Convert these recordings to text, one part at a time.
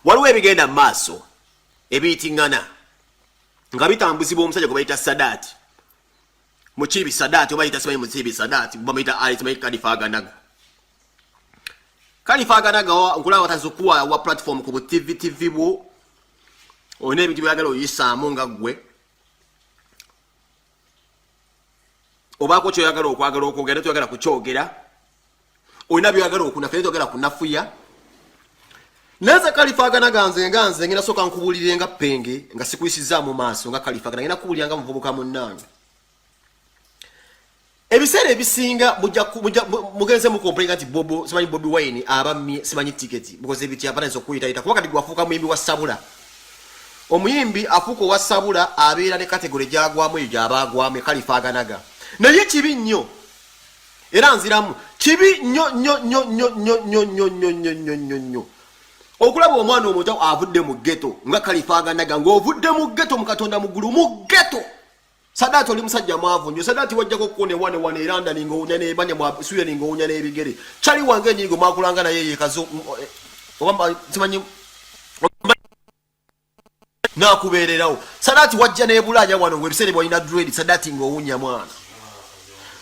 waliwo ebigenda maaso ebiyitingana nga bitambuzibwa omusajja gwe bayita Sadati Mukibi Sadati oba bayita simanyi Mukibi Sadati bamayita ali simanyi Kalifa Aganaga nkulaba watazukuwa wa platform ku TV bwo one ebintu byagala oyisaamu nga gwe obako kyoyagala okwogera toyagala kukyogera olina byagala okunafuya toyagala kunafuya naza Kalifa Aganaga nze ngenda soka nkubulire nga penge nga sikuyisiza mu maaso nga Kalifa Aganaga ngenda kubulira nga muvubuka munnange ebiseera ebisinga mugenze mu complain ati simanyi Bobi Wine abamye simanyi ticket because ebiti apanenso kuyita kuba kati gwafuuka muyimbi wa Sabula omuyimbi afuuka wa Sabula abeera ne category gyagwamu eyo gyabagwamu Kalifa Aganaga naye kibi nnyo era nziramu kibi nnyo okulaba omwana omuto avudde mu ghetto nga Kalifa Aganaga ng'ovudde mu ghetto mu Katonda muggulu mu ghetto Sadati oli musajja mwavu nnyo Sadati wajjako kuone wane eranda ningo ne banya mwa suya ningo unya ne bigere chali wange nyingo makulanga na yeye kazo obamba simanyi na kubererawo Sadati wajja ne bulanya wano website bwalina dread Sadati ngo unya mwana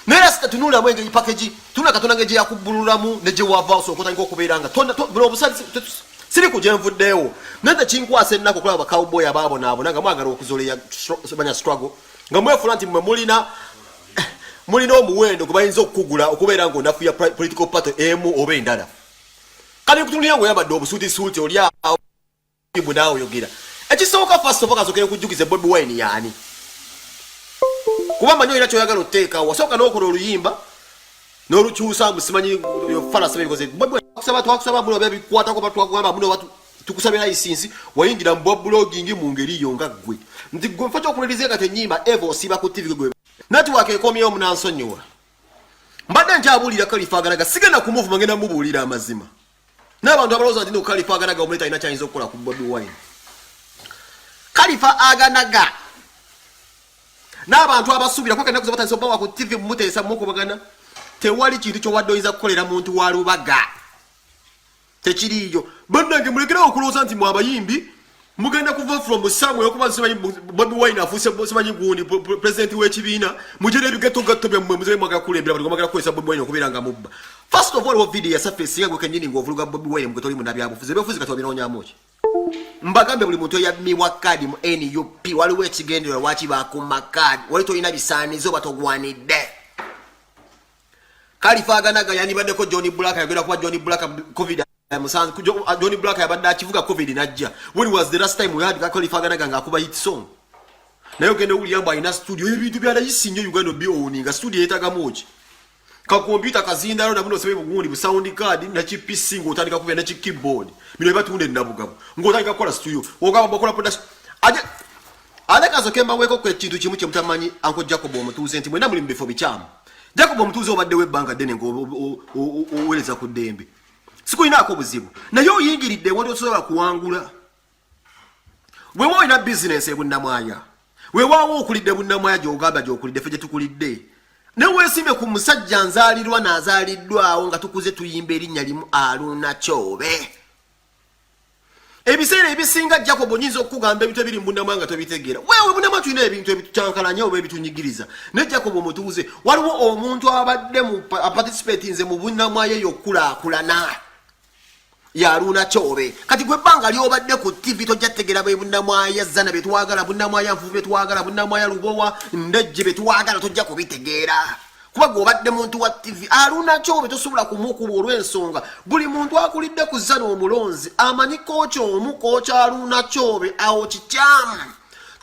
nera sika tunula mwenge package tuna Katonda ngeje yakubululamu neje wava so kota ngo kuberanga bino obusali siri kujemvuddewo nenda kinkwase nnako kulaba cowboy ababo nabo nanga mwagala okuzoleya banya struggle nga mwefuna nti mulina omuwendo kubayinza okukugula okubeera nga onafuya political party emu oba endala kati kutunulira ngo yabadde obusuuti oli awo naawe oyogera ekisooka first of all kasokere kujjukiza Bobi Wine yaani kuba manyi olina kyoyagala otteeka wasooka n'okola oluyimba n'olukyusa musimanyi falasa because Bobi Wine twakusaba muno byabikwatako batwakugamba muno tukusabira license wayingira mu blogging mu ngeri yo nga gwe nti gwe mfacho okulirize kate nyimba evo siba ku TV gwe network ekomyeyo munansonyowa mbadde nkyabulira Kalifa Aganaga sigenda ku move mangenda mubulira amazima n'abantu abaloza nti Kalifa Aganaga omuleta ina kyayinza okukola ku Bobi Wine Kalifa Aganaga n'abantu abasubira kwakenda kuzobatanisa bawa ku TV mutesa mukubagana tewali kintu kyo wadde oyinza kukolera muntu wa lubaga tekiriyo bannange mulekera okuloza nti mu abayimbi mugenda kuva from somewhere okuba simanyi Bobi Wine afuse simanyi gundi president w'ekibiina mujere ebigeto gatto byammwe muze mwagakulembera bali mwagala kukozesa Bobi Wine okubeera nga mubba first of all wo video ya surface yango kenyini ng'ovuluga Bobi Wine mugeto oli munabyabufuzi byabufuzi kati wabinoonyamu ki mbagambe buli muntu eyabimiwa kadi mu NUP waliwo ekigendero lwaki bakuma kadi wali tolina bisaanizo batogwanidde Kalifa Aganaga yanibaddeko Johnny Black yagenda kuba Johnny Black covid Johnny Black yabadde akivuga covid najja when was the last time we had Kalifa Aganaga ngakuba hit song nayo gende William ina studio ebintu byala yisinyo Uganda bioninga studio yetagamu ki ka computer kazindalo na buno sebe bugundi bu sound card na chi PC ngotandika kubya na chi keyboard bino bibatunde ndabugamu ngotandika kola studio ogaba bokola production aje kazo kemba weko kwe kintu kimu kye mutamanyi Uncle Jacob omutuze nti mwenda muli mbefo bichamu Jacob omutuze obadde webanga dene ngo oweleza ku dembe siku ina akobuzibu naye oyingiridde wali osobola kuwangula wewe ina business ebunnamwaya wewawo okulidde bunnamwaya gy'ogamba gy'okulidde ffe gye tukulidde ne weesimbe ku musajja nzaalirwa n'azaaliddwawo nga tukuze tuyimba erinnya limu Aruna Kyobe ebiseera ebisinga Jacob onyinza okukugamba ebintu ebiri mu bunnamwaya nga tobitegeera wewe bunnamwaya tulina ebintu ebitucankalanya oba ebitunyigiriza ne Jacob omutuuze waliwo omuntu abadde mu participate nze mu bunnamwaya ey'okulaakulana ya Aruna Kyobe kati gwe banga lyobadde ku TV tojja tegera bwe bunnamwaya zana betwagala bunnamwaya nvubu betwagala bunnamwaya lubowa ndejje betwagala tojja kubitegeera kuba gwe obadde muntu wa TV Aruna Kyobe tosobola kumukuba olw'ensonga buli muntu akulidde ku zana omulonzi amanyi koocho omukocha Aruna Kyobe awo kikyamu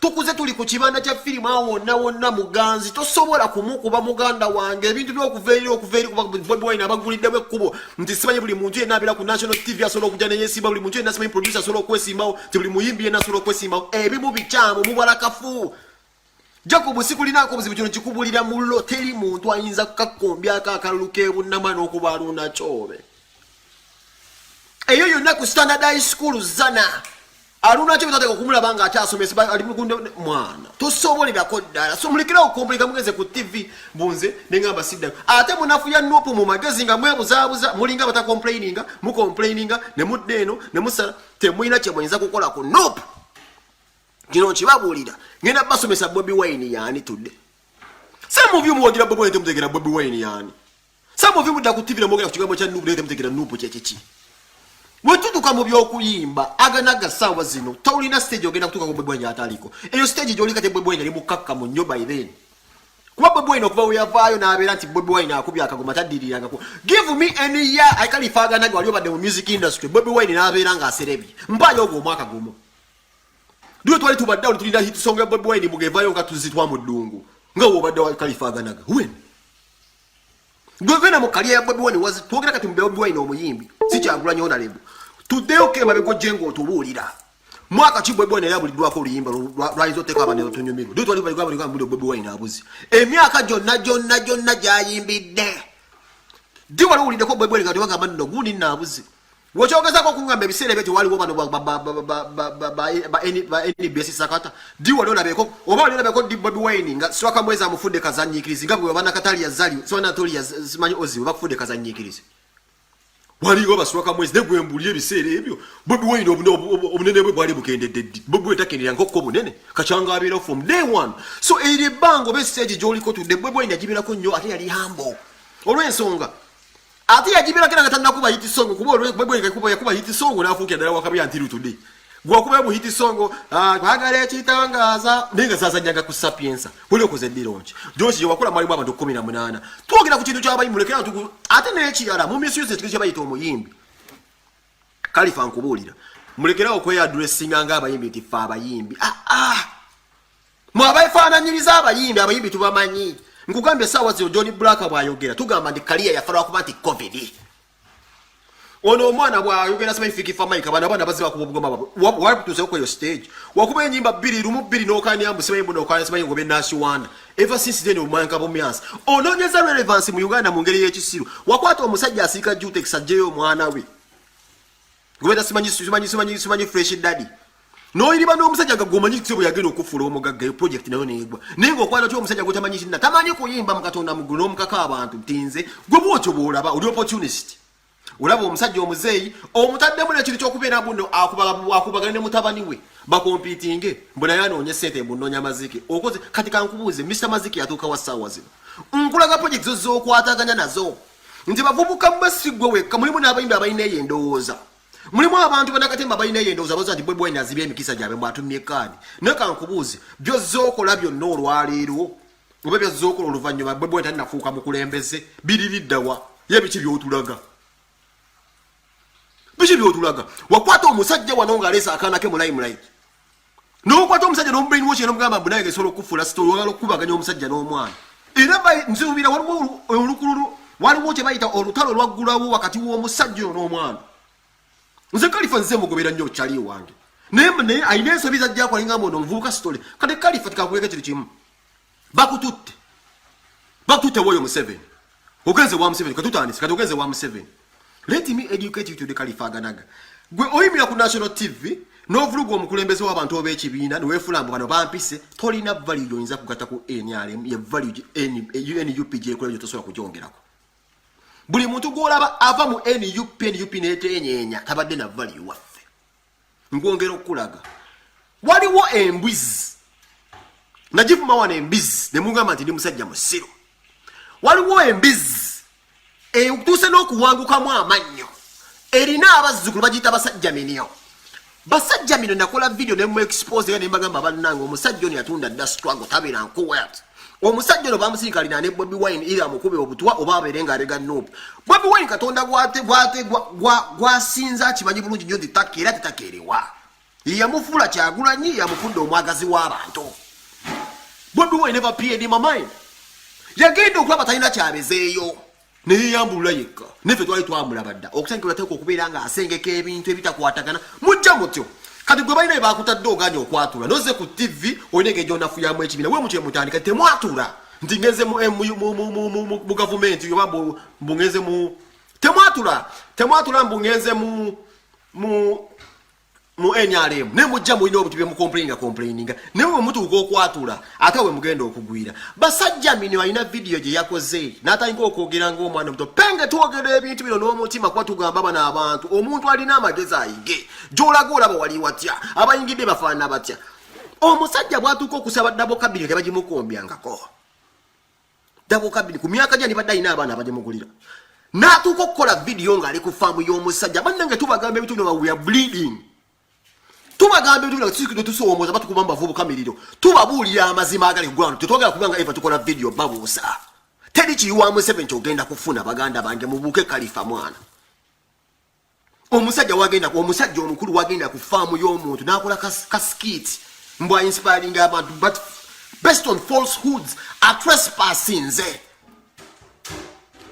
tukuze tuli ku kibanda kya firimu awo wonna muganzi tosobola kumukuba muganda wange ebintu by'okuveeri kuba Bobi Wine abaguliddewo ekkubo nti simanyi buli muntu yenna abeera ku national TV asobola okujja neyesimba buli muntu yenna simanyi producer asobola okwesimbawo ti buli muyimbi yenna asobola okwesimbawo ebimu bikyamu mubala kafu Jacob sikulinaako obuzibu kino kikubulira mullo teri muntu ayinza kukakkombyako akalulu k'ebunnamwaya n'okuba Aruna Kyobe eyo yonna ku standard high school zana aluna kye bitateka kumulabanga akyasomesa ali mukunde mwana tosobolera ddala so mulekerawo komplika mugeze ku TV bunze nengamba sidda ate munafu ya nopu mu magezi nga mwebuzaabuza mulinga bata complaininga mu complaininga ne muddeeno ne musala temuyina kye mwenza kukola ku nopu kino kibabulira ngenda basomesa Bobi Wine yani tudde some of you muwagira Bobi Wine temutegera Bobi Wine yani some of you mudda ku TV ne mwogera ku kigambo kya nupu temutegera nupu kyekiki wetutuka mu byokuyimba aganaga sawa zino tawulina stage ogenda kutuka ku Bobi Wine ataliko eyo stage gyolika te Bobi Wine ali mukakka mu nnyo by then kuba Bobi Wine okuva weyavaayo n'abeera nti Bobi Wine akubya akagoma taddirirangako give me any year Khalifa aganaga wali obadde mu music industry Bobi Wine n'abeera ng'aserebye mpayo ogwo omwaka gumu ndiwe twali tubadde awo tulina hit song ya Bobi Wine mugevaayo nga tuzitwa mu ddungu nga wobadde wa Khalifa aganaga when Governor Mukalia ya Bobi Wine was twogera kati Bobi Wine omuyimbi si kyagulanya ona lebo tudeo ke mabego jengo otubulira mwaka ki Bobi Wine yabulidwako oluyimba lwaizo teka abanero tunyumiru ndo twali bali kwabali kwambulo Bobi Wine abuzi emyaka jonna jayimbidde ndi wali ulinde ko Bobi Wine kati wagamba nno gundi nabuzi wochogeza ko kungamba ebisere beti wali wobano ba NBS sakata ndi wali olabeko oba wali olabeko ndi Bobi Wine nga swaka mweza amufudde kazanyikirizi nga bwe bana katali yazali sona toli simanyi ozi bakufudde kazanyikirizi wali go baswaka mwezi negwembuliye ebisere ebyo Bobi Wine obunene bwe bwali bukendedde Bobi Wine takenera nkoko bunene kachanga abira from day one so eri bango be stage joliko tudde Bobi Wine yajibirako nnyo ate yali hambo olwensonga ate yajibira kera katanda kuba hit song kuba Bobi Wine yakuba hit song nafuuka ddala wakabya ntiru tudde gwakuba mu hit song kwagala ekitangaza nenga sasa nyaga ku Sapienza wali okoze dironchi Joshi wakula mali baba ndo 18 twogera ku kintu ky'abayimulekera tuku ate n'ekiyala mu misuse tikije bayita omuyimbi Khalifa nkubulira mulekera okwe addressing nga abayimbi tifa abayimbi mu abayifaananyiriza abayimbi tubamanyi nkugambye sawa zio Johnny Black bwayogera tugamba ndi career ya farwa kuba nti covid ono omwana bwayogera sema ifikifa maika bana baziba ku bugoma babo wakutuze ko yo stage wakuba enyimba 2 n'okani ambu sema imbu n'okani sema ngobe nasi wanda ever since then omwanka bomyas ononyeza relevance mu Uganda mu ngeri y'ekisiru wakwata omusajja asika Jutex ajeyo mwana we ngobeta simanyi fresh daddy no iriba no omusajja gagomanyi kisibo yagenda okufula omugagga yo project nayo negwa nengo kwala kyo omusajja gotamanyi kinna tamanyi kuyimba mukatonda muguno omukaka abantu tinze gwe bwotyo bolaba oli opportunist ulabo omusajja omuzeyi omutaddemu ne kiri ky'okubeera buno akubagane ne mutabani we bakompitinge mbona yanoonye sente mbunonya maziki okoze kati kankubuuze Mr Maziki yatuuka wa ssaawa zino nkulaga project zo z'okwataganya nazo nti bavubuka mbasigwe wekka mulimu n'abayimbi abalina eyo endowooza mulimu abantu banakatemba balina eyo endowooza baza nti Bobi Wine azibye emikisa gyabwe mwatumye kaani naye kankubuuze byozookola byonna olwaleero oba byozookola oluvannyuma Bobi Wine talinafuuka mukulembeze biririddawa ye biki by'otulaga biki by'otulaga wakwata omusajja wano ng'aleesa akaana ke mu limelight n'okwata omusajja n'omubrainwash n'omugamba mbu naye gesobola okufuula sitoli wagala okukubaganya omusajja n'omwana era nzirubira waliwo olukululu waliwo kye bayita olutalo lwaggulawo wakati w'omusajja oyo n'omwana nze Khalifa nze mugobera nnyo kyali wange naye ayina ensobi zajja kwalinga mbono omuvubuka sitole kati Khalifa tikakuleka kiri kimu bakututte woyo Museveni ogenze wa Museveni katutandise kati ogenze wa Museveni let me educate you to the Khalifa aganaga gwe oyimira ku national TV n'ovuluga omukulembeze w'abantu ob'ekibiina niweefulambu bano bampise tolina value yoyinza kugatta ku NRM ye value NUP gyekola tosobola kugyongerako buli muntu gwolaba ava mu NUP n'etenyeenya tabadde na value waffe ngwongera okulaga waliwo embwizi najivuma wana embizi ne mugamba nti ndi musajja musiru waliwo embizi tuuse n'okuwangukamu amannyo erina abazzukulu bagiyita basajja minio basajja mino nakola video ne mu expose ne mbagamba bannange omusajja ono yatunda dda struggle tabeera nkuwet omusajja ono bamusirika alina ne Bobi Wine ira mukube obutwa oba abeerenga alega nope Bobi Wine katonda gwasinza akimanyi bulungi nnyo nti takeera tetakeerewa yamufuula Kyagulanyi yamufudde omwagazi w'abantu Bobi Wine never appeared in my mind yagenda okulaba talina kyabezeeyo neyeyambulula yekka neffe twali twamulaba dda okusangibwa teeka okubeera nga asengeka ebintu ebitakwatagana mujja mutyo kati gwe balina bakutadde oganya okwatula noze ku TV olina engeri onafuyamu ekibiina we mutyo mutandika temwatula nti ngenze mu gavumenti oba mbungenze mu temwatula mbungenze mu mu NRM ne mujja mu ino butubye mu complaininga newe omuntu ukokwatula atawe mugenda okugwira basajja mino alina video gye yakoze n'atayinga okwogera ng'omwana omuto penge twogera ebintu bino n'omutima kwa tugamba bana abantu omuntu alina amagezi ayige gy'olaga olaba wali watya abayingidde bafaanana batya omusajja bwatuuka okusaba dabo kabiri tebagimukombyangako dabo kabiri ku myaka gya nibadde alina abaana abagimugulira n'atuuka okukola video ng'ali ku faamu y'omusajja bannange tubagamba ebintu bino we are bleeding tubagamba ebintu bino tusikidde tusoomooza batukuba mu bavubuka miriro tubabuulira amazima agali ggwano tetwagala kubanga eva tukola video babuusa teri kiyiwa Museveni kyogenda kufuna baganda bange mubuuke kalifa mwana omusajja omukulu wagenda ku faamu y'omuntu n'akola kaskiti mbwa inspiring abantu but based on falsehoods are trespassing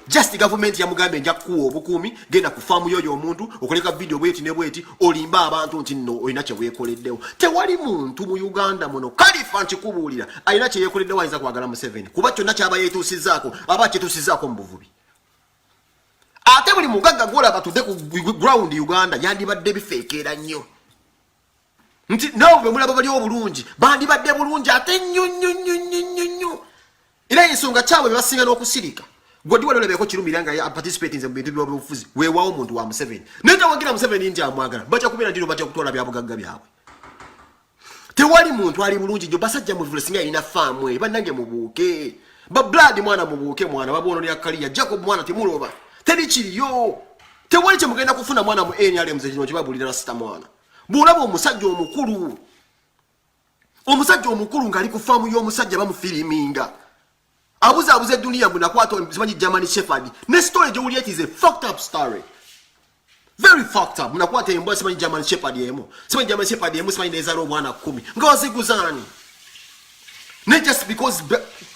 just government ya mugambe nja kuwa obukuumi genda ku faamu yoyo omuntu okoleka video bweti ne bweti olimba abantu nti no olina kye weekoleddewo tewali muntu mu Uganda muno kalifa nkikubuulira alina kye yeekoleddewo ayinza kwagala Museveni kuba kyonna kyaba yeetuusizzaako aba kyetuusizzaako mu buvubi ate buli mugagga gwolaba tudde ku ground Uganda yandibadde bifeekeera nnyo nti nawe mulaba bali obulungi bandibadde bulungi ate nnyo era ensonga kyabwe bebasinga n'okusirika godi wale olebeko kirumiranga ya participate mu bintu by'obufuzi weewawo omuntu wa Museveni nenda wagira Museveni nti amwagala bacha kubira ndiro bacha kutola byabugagga byabwe tewali muntu ali bulungi jo basajja mu vule singa ina famwe bannange mubuuke ba blood mwana mubuuke mwana babono ya kaliya Jacob mwana timuloba teri kiriyo tewali kye mugenda kufuna mwana mu NRM muzekino kibabulira rasta mwana bulabo omusajja omukulu ngali ku faamu y'omusajja bamufiliminga abuze dunia mbuna kwato mzimanyi German Shepherd ne story jo it is a fucked up story very fucked up mbuna kwato mbwa simanyi German Shepherd yemo simanyi German Shepherd yemo simanyi nezalo mwana 10 ngozi guzani ne just because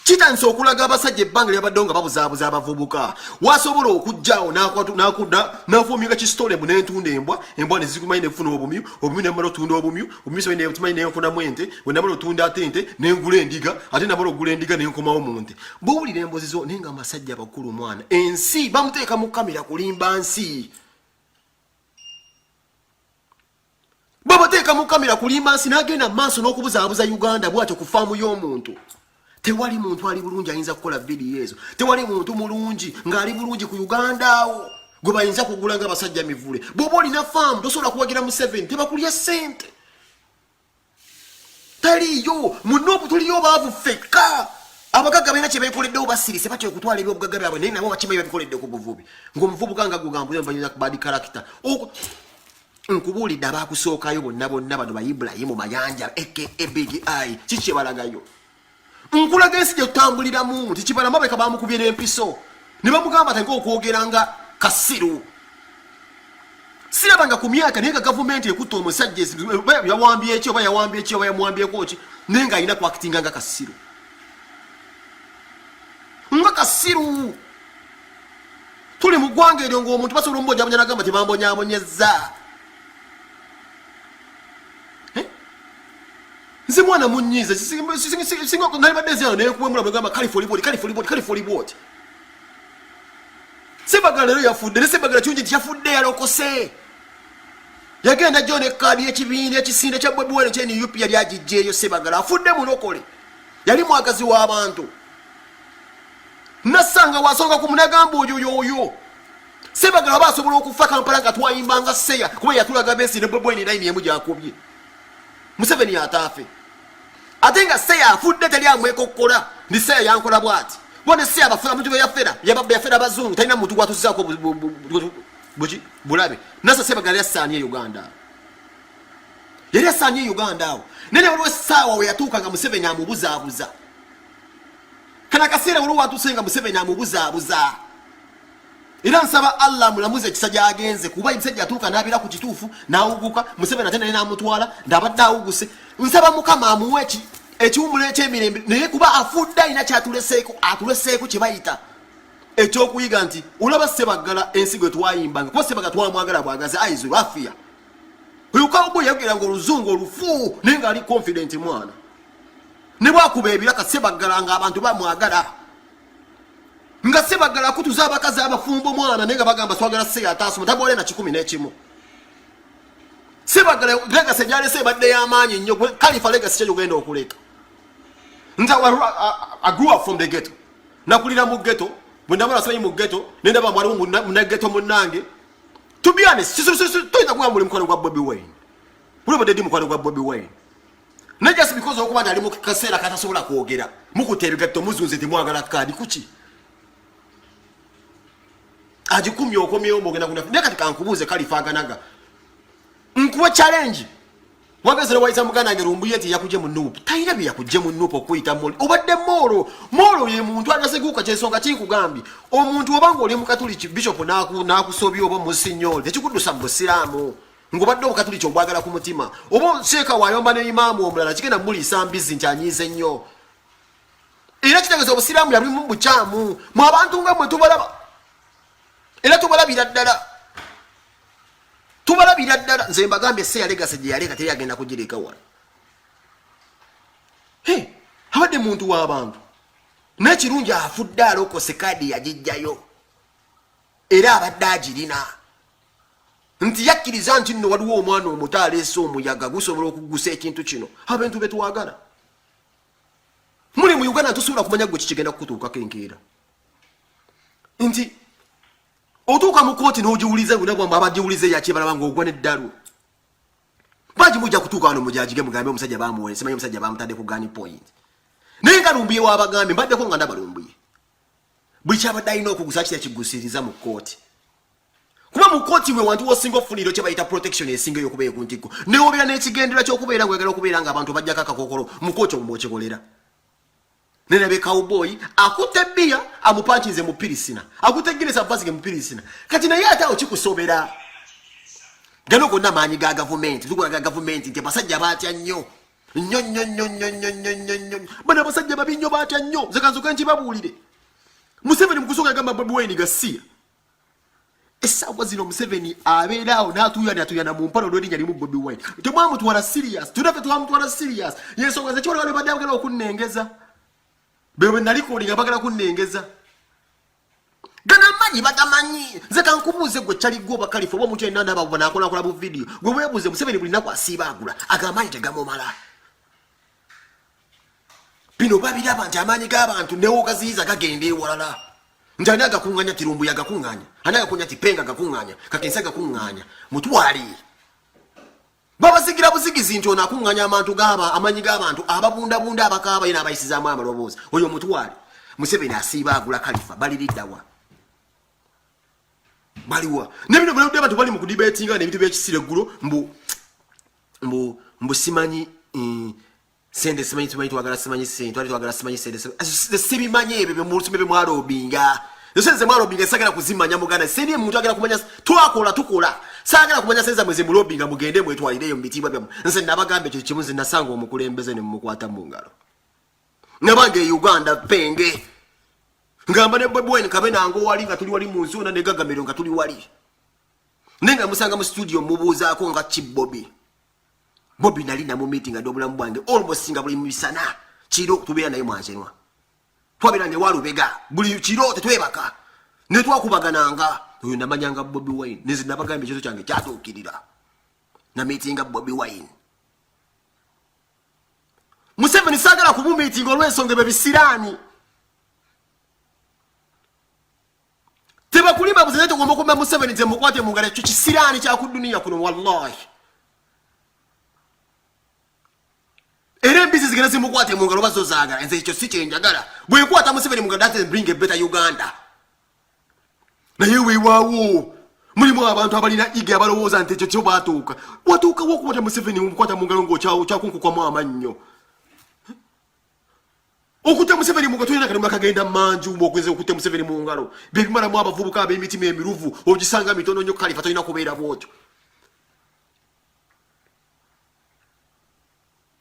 chita nso okulaga abasajja ebbanga lyabadonga babuzabuza abavubuka wasobola okujjaawo nafumiga ki story mbuna entunda embwa ne zikumanyi ne kufuna obumyu ne mmalo tunda obumyu simanyi ne tumanyi ne nkuna mwente we namalo tunda atente ne ngula endiga ate namalo gula endiga ne nkomawo munte buwulira embozi zo nenga amasajja abakulu mwana ensi bamuteeka mu kamera kulimba nsi baba teeka mu kamera kulimba nsi n'agenda maaso n'okubuzaabuza Uganda bw'atyo ku faamu y'omuntu tewali muntu ali bulungi ayinza kukola video ezo tewali muntu mulungi ng'ali bulungi ku Uganda awo gwe bayinza kugula nga basajja mivule bw'oba olina faamu tosobola kuwagira Museveni tebakulya ssente taliyo munobu tuliyo baavu fekka abagagga balina kye beekoleddewo basirise batya okutwala ebyobugagga byabwe naye nabo bakimanyi babikoledde ku buvubi ng'omuvubuka nga gugambula banyina ku badi character nkubuulidde abaakusookayo bonna bano ba Ibrahimu Mayanja aka Big Eye kiki balagayo nkulaga ensi gye tutambuliramu tikibalamu abeka bamukubye n'empiso ne bamugamba atange okwogera nga Kasiru sirabanga ku myaka naye nga gavumenti ekutta omusajja yawambye eki oba yamwambyeko ki naye nga alina kwakitinga nga Kasiru tuli mu ggwanga eryo ng'omuntu basobola omubonyabonya nagamba tebambonyabonyezza nze mwana munyiza singa nalibadde zino nekuwemula mugamba kalifoliboti Sebagala lero yafudde ne Sebagala kyunji yafudde yalokose yagenda jo ne kadi ekibindi ekisinde kya Bobi Wine kyeni UP yali agijjeeyo Sebagala afudde mulokole yali mwagazi w'abantu nasanga wasonga ku munagamba oyo Sebagala basobola okufa Kampala nga twayimbanga seya kuba yatulaga besi ne Bobi Wine line yemu gyakubye Museveni yataafe atenga seya afudde tali amwekokola ndi seya yankola bwati bone seya bafuna muntu yafera yafera bazungu talina muntu gwatuzako bulabe nasa Sebagala yasaanye Uganda yali yasaanye Uganda awo nene waliwo essaawa we yatuukanga Museveni amubuzaabuza kana kaseera waliwo watuusenga Museveni amubuzaabuza era nsaba Allah mulamuze ekisa gy'agenze kuba omusajja atuuka n'abira ku kituufu n'awuguka Museveni ate naye n'amutwala ndabadde awuguse nsaba Mukama amuwe ekiwummulo ekyemirembe naye kuba afudde alina kyatuleseeko kye bayita ekyokuyiga nti olaba Sebagala ensigo twayimbanga kuba Sebagala twamwagala bwagaze aizo lwafiya uyukawo yagera ng'oluzungu olufu naye ng'ali confident mwana ne bwakuba ebiraka Sebagala ng'abantu bamwagala nga Sebagala kutuza abakazi abafumbo mwana naye nga bagamba twagala seya ataasoma taboole na 11 sebagala legacy jale sebadde yamanyi nnyo Khalifa legacy kyo genda okuleka I grew up from the ghetto nakulira mu ghetto bundamala sayi mu ghetto nenda ba mwalimu mu ghetto munange to be honest toyita kuwa muli mukwano gwa Bobi Wine buli bade mukwano gwa Bobi Wine not just because okuba ndali mu kaseera katasobola kwogera mukuteebe ghetto muzunze timwagala kadi kuki ajikumye okomyeyo mbogena kuna nekati kankubuze Khalifa aganaga nkuwa challenge wagazira waiza mugana ngerumbu yeti yakuje mu nupu tayira bya kuje mu nupu okuyita moli obadde molo ye muntu agasekuka kyesonga kikugambi omuntu obango oli mu Catholic bishop nakusobi obo musinyoli tekikudusa mu Islamu ngobadde Catholic obwagala ku mutima obo sheka wayomba ne imamu omulala kigenda muli sambizi ntanyize nnyo era kitegeeza obusiramu yali mu buchamu mu abantu nga mwe tubalaba era tubalabira ddala nze mbagambye seya legacy gye yaleka teri agenda kugireka wano abadde muntu w'abantu n'ekirungi afudde alokose kadi yagijjayo era abadde agirina nti yakkiriza nti nno waliwo omwana omuto aleese omuyaga gusobola okugusa ekintu kino abantu betwagala muli mu Uganda tusobola kumanya gwe kikigenda kukutuukako enkeera nti otuuka mu kooti n'ogiwuliza nguna bwamba abagiwulize yakibalaba ng'ogwa n'eddalu baji mujja kutuuka wano mujajige mugambe omusajja bamuwe simanyi omusajja bamutadde ku gani point naye nga lumbuye w'abagambe mbaddeko nga ndaba lumbuye buli kyabadde alina okugusa kikigusiriza mu kooti kuba mu kooti we wantu wosinga ofuniro kye bayita protection esinga y'okubeera ku ntikko newobeera n'ekigendera ky'okubeera ng'oyagala okubeera ng'abantu bajjako akakokolo mu kooti omwo mwokikolera nene cowboy akutte bia amupanchinze mu pirisina akutte Guinness avasige mu pirisina kati naye ate okikusobera gano gonna maanyi ga government tukola ga government nti basajja batya nnyo bana basajja babi nnyo batya nnyo zekanzoka nkibabuulire Museveni mukusooka agamba Bobi Wine gasiya essaawa zino Museveni abeeraawo n'atuyana mu mpalo lw'erinnya limu Bobi Wine temwamutwala serious tunaffe twamutwala serious yensonga ze kiwala badde bagala okunnengeza bebe naliko bagala kunnengeza gana manyi batamanyi nze kankubuuze gwe kyali gwoba Khalifa oba omuntu yenna ndaba nakola bu video gwe weebuuze Museveni buli nnaku asiiba agula agamanyi tegamumala bino babiraba nti amaanyi g'abantu newo gaziyiza gagenda ewalala nti ani agakuŋŋanya tirumbu yagakuŋŋanya ani agakunya tipenga gakuŋŋanya kakensa gakuŋŋanya mutwali babasigira busigizi nti ono akuŋŋanya amanyi g'abantu ababundabunda abakaaba yena abayisizaamu amaloboozi oyo mutwali Museveni asiiba agula Khalifa baliriddawa baliwa nebino bulabudde abantu bali mu kudibetinga n'ebintu by'ekisira eggulo mbu simanyi sente simanyi twagala simanyi sente twagala simanyi sente sibimanyi ebyo mwalobinga Yose mwalo binga sagala kuzimanya muganda seni muntu agala kumanya tukola sagala kumanya senza mwezi mulobinga mugende mwetwalireyo mbitibwa bya nse nabagambe cyo kimuzi nasanga omukulembeze ne mukwata mungalo nabange Uganda penge ngamba ne Bobi Wine kabena ngo wali nga tuli wali munzu na negagamero nga tuli wali nenga musanga mu studio mubuza ko nga Bobi nali na mu meeting adobula mbwange almost singa buli misana kiro tubeera naye mwanjenwa twabira ne walubega buli kiro tetwebaka ne twakubagananga oyo namanyanga Bobi Wine nezi nabagambe kyo kyange kyatuukirira na meeting Bobi Wine Museveni sagala ku meeting olw'ensonga bebisirani teba kulima buzete tugomba kumba Museveni nze mukwate mungale kyo kisirani kya ku dunia kuno wallahi ere mbizi zigana zimukwate mungalo bazozaagala nze ekyo si kyenjagala bwe kwata Museveni mungada bring a better Uganda na yewe wawo mulimu abantu abalina ige abalowooza nti ekyo kyo batuuka watuuka wokukwata Museveni mukwata mungalo ngo kyakunku kwa mwama nnyo okuta Museveni mungalo tulina kanuma kagenda manju mbokweze okuta Museveni mungalo bigimara mu abavubuka ab'emitima emiruvu ogisanga mitono nnyo Khalifa tulina kubeera bwotyo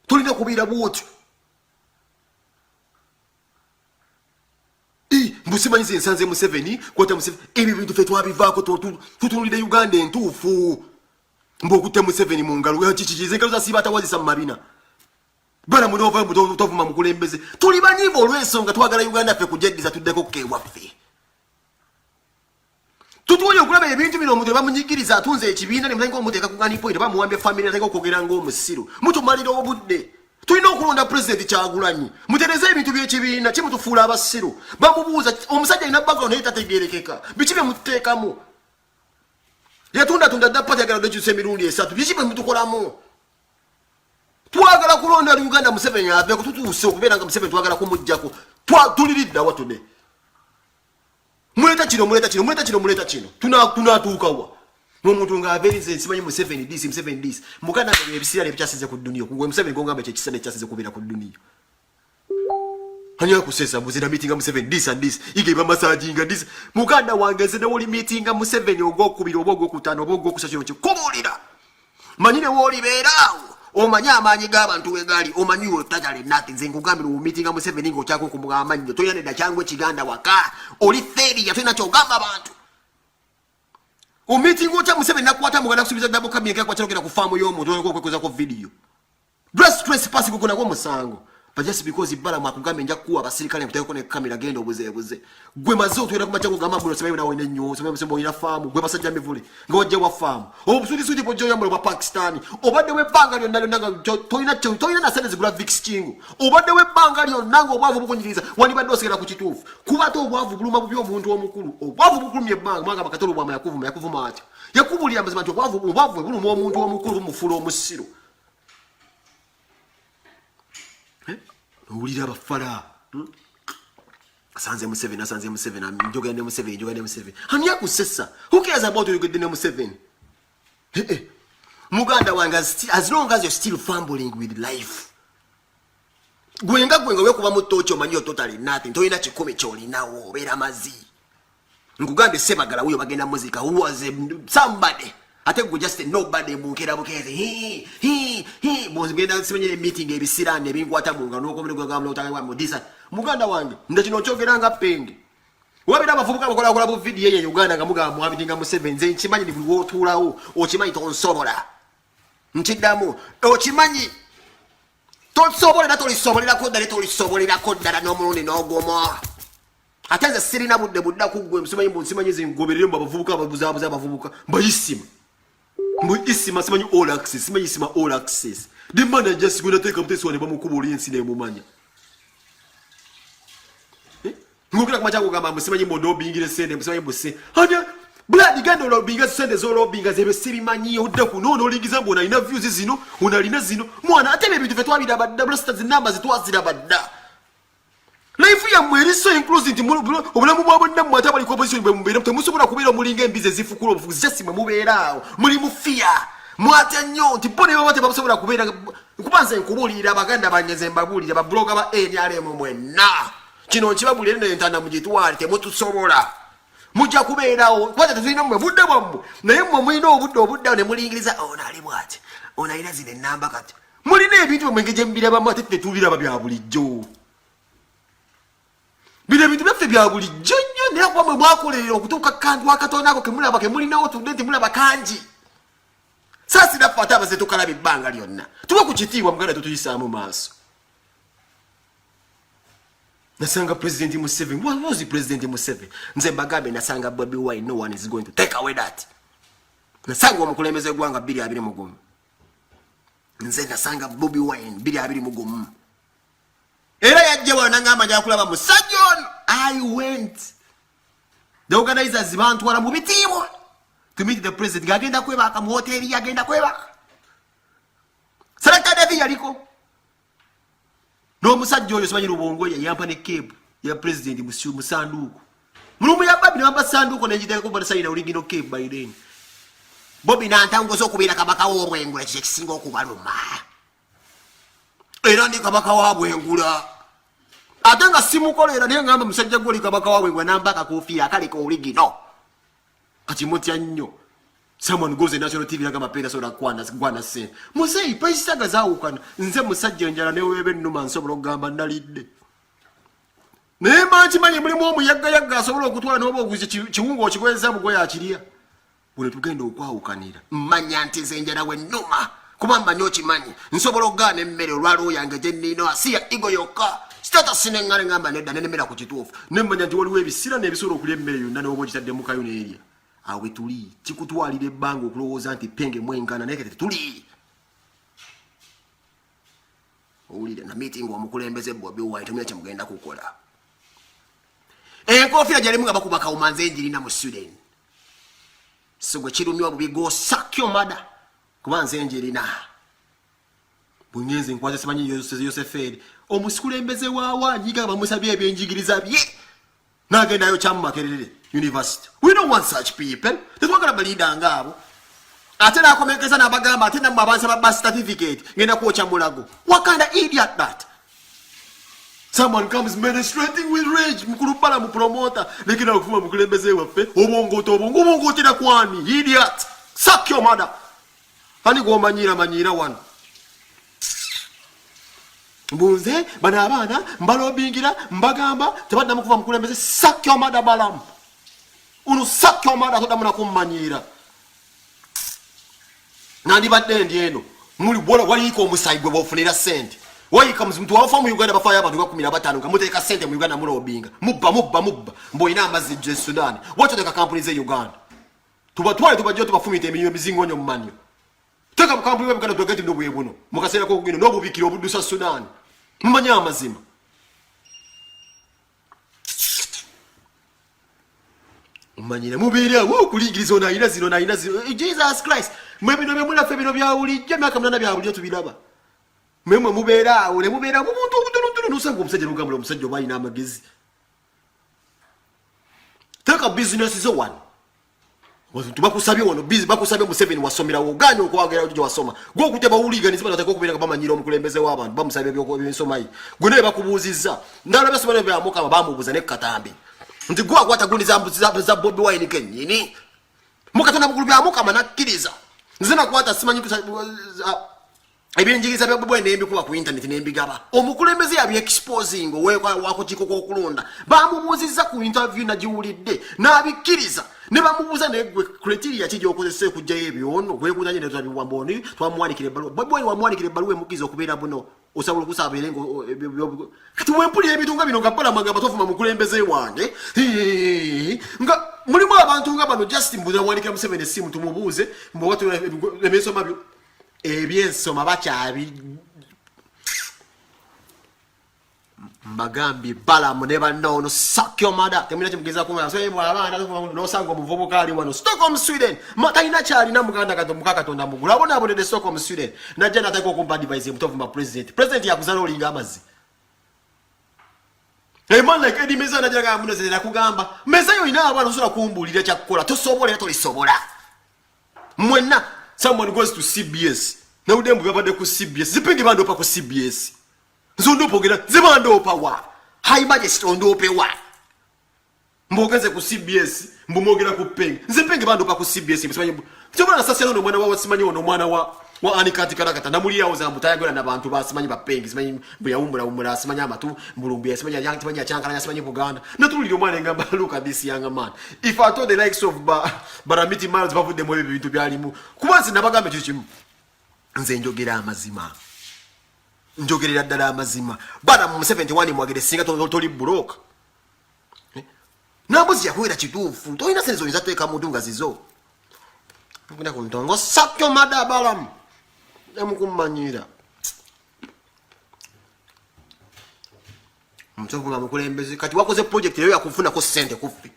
tulina kubeera bwotyo mbusimanyize ensanze Museveni kwata Museveni ebyo bintu ffe twabivaako tutunulire Uganda entuufu mbokutte Museveni mungalo kikikize engalo zasiba atawazisa mu mabina bana munova mutavuma mukulembeze tuli banyivu olw'ensonga twagala Uganda ffe kujediza tuddeko kewaffe tutuoye okulaba ebintu bino omuntu bamunyigiriza atunze ekibiina ne mutandika omuteeka ku gani point bamuwambye family atandika okwogera ng'omusiru mutumalira obudde tulina okulonda president Kyagulanyi mutereze ebintu by'ekibiina kimutufuula abasiru bamubuuza omusajja alina background naye tategeerekeka biki bye mututeekamu yatunda dda pati agala dekyusa emirundi 3 biki bye mutukolamu twagala kulonda Uganda Museveni aveeko tutuuse okubeera nga Museveni twagala kumuggyako tuliridde awa tudde muleta kino tunatuukawa n'omuntu ng'abeerize nsimanyi Museveni dis muganda nga ebisira ebikyasize ku dduniya kugwe Museveni gongamba kyekisana ekyasize kubeera ku dduniya ani akusesa muzina meetinga Museveni dis and this igeba masajinga dis muganda wange nze newoli meetinga Museveni ogwokubiri oba ogwokutaano oba ogwokusa kino kikubulira manyine woolibeeraawo omanyi amaanyi g'abantu wegali omanyi otajale nati nze nkugambira meetinga Museveni ng'okyako kumugamba nnyo toyina nedda kyangwa ekiganda waka oli theory yatolina kyogamba abantu meeting ocha Museveni nakwata muganda kusubiza double cabinet yakwa kyalogera ku faamu y'omuntu okwekoza ko video dress trespass kukuna ko musango but just because ibala mwakugambe nja kuwa abasirikale mutayiko ne kamera gendo obuzebuze gwe mazo tuyera kuma chango gamba bulo sebayo nawo nnyo sembo ina faamu gwe basajja mivule ngoje wa faamu obusuti pojo yambo ba Pakistan obadde we banga lyo nanga toyina na sente zigula Vix Kingu obadde we banga lyo nanga obwavu bukunyiriza wani badde osigala ku kituufu kuba to obwavu buluma bubyo omuntu omukulu obwavu bukulumye banga mwanga bakatolo bwa yakuvuma atyo yakubulira amazima nti obwavu buluma omuntu omukulu mufula omusiro Ulira abafala asanze Museveni njogende Museveni hani yakusessa who cares about you getting Museveni muganda wange as long as you're still fumbling with life gwenga we kuba mutocho manyo totally nothing toyina kikome kyolinawo beera mazi nkugambe sebagala uyo bagenda muzika who was somebody ate go just nobody munkera bukeze muzigenda simenye meeting ebisirane bingwata munga nokomere gwa utanga mudisa muganda wange ndakino chogeranga penge wabira abavubuka bakola bu video ye Uganda nga muga mwabidinga Museveni nze nkimanyi buli wotulawo okimanyi tonsobola nkidamu okimanyi tonsobola tolisobolera ko dale tolisobolera ko dala n'omulundi n'ogoma atenze sirina budde budda kugwe msimanyi zingoberere mbavubuka ababuzabuza abavubuka mbayisima Isima simanyi all access simanyi isima all access the man just going to take up this one bamukubuli ensine mumanya ngukira kuma changu gamba simanyi mondo bingire sende simanyi bose hada blood gando lo binga sende zo lo binga zebe simanyi odda kuno no ligiza mbona ina views zino unalina zino mwana atebe bitu vetwabira badda blasta zinamba zitwazira badda life ya mweriso inclusive obulamu bwabo ndamu atabali ko position bwe temusobola kubeera mulinga embize zifukula obufuzi just mwemubeeraawo muli mufia mwatya nnyo nti bone baba tebasobola kubeera kubanze nkubulira abaganda banyeze mbabulira babloga ba NRM mwenna kino nkibabulire n'entanda mugitwale temutusobola mujja kubeeraawo kwata tulina mmwe budde bwammwe naye mmwe mulina obudde ne mulingiriza onali bwati onalina zino ennamba kati mulina ebintu mwengeje mbirabamu ate tetuliraba bya bulijjo bile bintu byaffe bya bulijjo nnyo naye kuba mwe mwakolerera okutuuka kantu akatonako kemulaba kemulinawo tudde nti mulaba kangi saasira ffe ate abaze tukalaba ebbanga lyonna tuba ku kitiibwa muganda tutuyisaamu maaso nasanga President Museveni what was the President Museveni nze mbagambe nasanga Bobi Wine no one is going to take away that nasanga omukulembeze gwanga 220 nze nasanga Bobi Wine 220 era yajja wana ngamba nja kulaba musajja ono I went the organizers bantwala mu bitiibwa to meet the president agenda kwebaka mu hoteli agenda kwebaka Selector David yaliko no musajja oyo simanyi Lubongo yampa ne cape ya president musanduku mulumu yababi namba sanduku nenjiteka ko bana sayina original cape by then Bobby nantango zo kubira kabaka w'obwengula kisinga okubaluma era ndi kabaka w'abwengula atenga simukolera naye ngamba musajja goli kabaka w'abwengula nambaka kofiya akaliko original kati mutya nnyo someone goes in national TV ngamba penda so gwana se musei paisisaga zaawukana nze musajja njala ne webe nnuma nsobola okugamba ndalidde naye mankimanyi mulimu omuyaggayaga asobola okutwala n'oba oguze kiwungo okigweza mugoya akirya bwe tugenda okwawukanira mmanya nti nze njala we nnuma kuba mmanyi okimanyi nsobola okugaana emmere olwaliwo yange gye nnina asiya igo yokka sitata sinengale ngamba nedda nenemera ku kituufu nemmanya nti waliwo ebisira n'ebisobola okulya emmere yonna n'oba ogitadde mukayo n'erya awe tuli kikutwalira ebbanga okulowooza nti penge mwenkana naye kati tuli owulire na meeting omukulembeze Bobi Wine temuna kye mugenda kukola enkofiira gyalimu nga bakuba kawumanze enjirina mu Sweden so gwe kirumya bubi go suck your mother kuba nze enjirina bunyenze nkwaze simanyi Yoseferi omukulembeze wawanyiga bamusabye ebyenjigiriza bye nagendayo kyamu Makerere University. We don't want such people. Tetwagala balida ngabo. Ate nakomekeza nabagamba ate namwe abanza ba birth certificate ngenda kuocha mulago. What kind of idiot that? Someone comes ministrating with rage mukulubala mu promoter lekina okufuma mukulembeze waffe obongo tira kwani idiot. Suck your mother. Ani go manyira wano. Mbunze bana abana mbalobingira mbagamba tebadda mukuva mukulembeze suck your mother balamu. Uno suck your mother toda muna kumanyira. Nandi badde ndieno muli bola waliko omusaigwe bofunira sente. Wayika mtu wafa mu Uganda bafaya abantu nga 15 ngamuteka sente mu Uganda mulobinga. Mubba mbo ina amazi je Sudan. Wacho teka kampuni ze Uganda. Tubatwale tubajjo tubafumite eminyo mizingonyo mumanyo. Teka kampuni we Uganda twegati ndo bwebuno. Mukasera ko kugino ndo bubikiro obudusa Sudan. Mumanya amazima. Umanyira mubira wo kuligirizo na ina zino Jesus Christ mwebino bemula fe bino byawuli jamaka mnana byawuli tubiraba memwe mubera ule mubera mu muntu obutono nusango omusajja lugambula omusajja obayi na magezi taka business is one wazo tubakusabye wono busy bakusabye mu 7 wasomera wo ganyo okwagera ujjo wasoma go kuteba uliga nizima nataka kubira bamanyira omukulembeze w'abantu bamusabye by'ensomayi gune bakubuziza ndala basomera byamuka bamubuza ne katambi nti gwa kwata gundi za Bobi Wine kenyini mukatona bugulu bya muka manakiriza nzina kwata simanyi ebyenjigiriza bya Bobi Wine nembi kuba ku internet nembigaba omukulembeze yabi exposing we wako kiko ko kulonda bamubuziza ku interview na jiwulidde nabikiriza ne bamubuza ne gwe criteria kijjo okozese kujja ebyono gwe kudanye ne twabiwamboni twamwanikire baluwa Bobi Wine wamwanikire baluwa emukizo okubeera buno osabula kusabira ngo kati wempuli ebitunga bino ngapala magamba tofuma mukulembeze wange nga mulimu abantu nga bano Justin Mbuza mwanika mu 7 simu tumubuze mbo watu emesoma byo ebyensoma bakyabi magambi bala muneba no suck your mother temina kimugeza kuma so yebo abana no sango muvubuka ali wano Stockholm Sweden mataina chali na muganda kato mukaka tonda mugula abona abone de Stockholm Sweden na jana atako kumpa device mtovu ma president yakuzana olinga amazi man like Eddie Meza na jaga muno zena kugamba meza yo ina abana usura kumbulira kyakukola tosobola tolisobola mwenna someone goes to CBS na udembu gabade ku CBS zipingi bando pa ku CBS nzondo pogera zibando pa wa high majesty ondope wa mbogeze ku CBS mbumogera ku peng zipingi bando pa ku CBS msimanyi cyobana sasa no mwana wa simanyi ono mwana wa anikati karakata namuli yawo za mutayagora nabantu basimanyi bapengi simanyi buyawumura simanyi amatu mbulumbi simanyi yangi simanyi chankala simanyi Buganda natuliro mwana ngamba look at this young man if I told the likes of Baramiti Miles bavude mu bintu byalimu kubanzi nabagambe kichimu nze njogera amazima njogerera ddala amazima bana mu 71 mwagere singa toli broke nambuzi yakwera kituufu toyina senzo nza tweka muntu ngazizo ngenda kuntongo sakyo madabalam emukumanyira mtovu nga mukulembeze kati wakoze project yo yakufuna ko sente kufi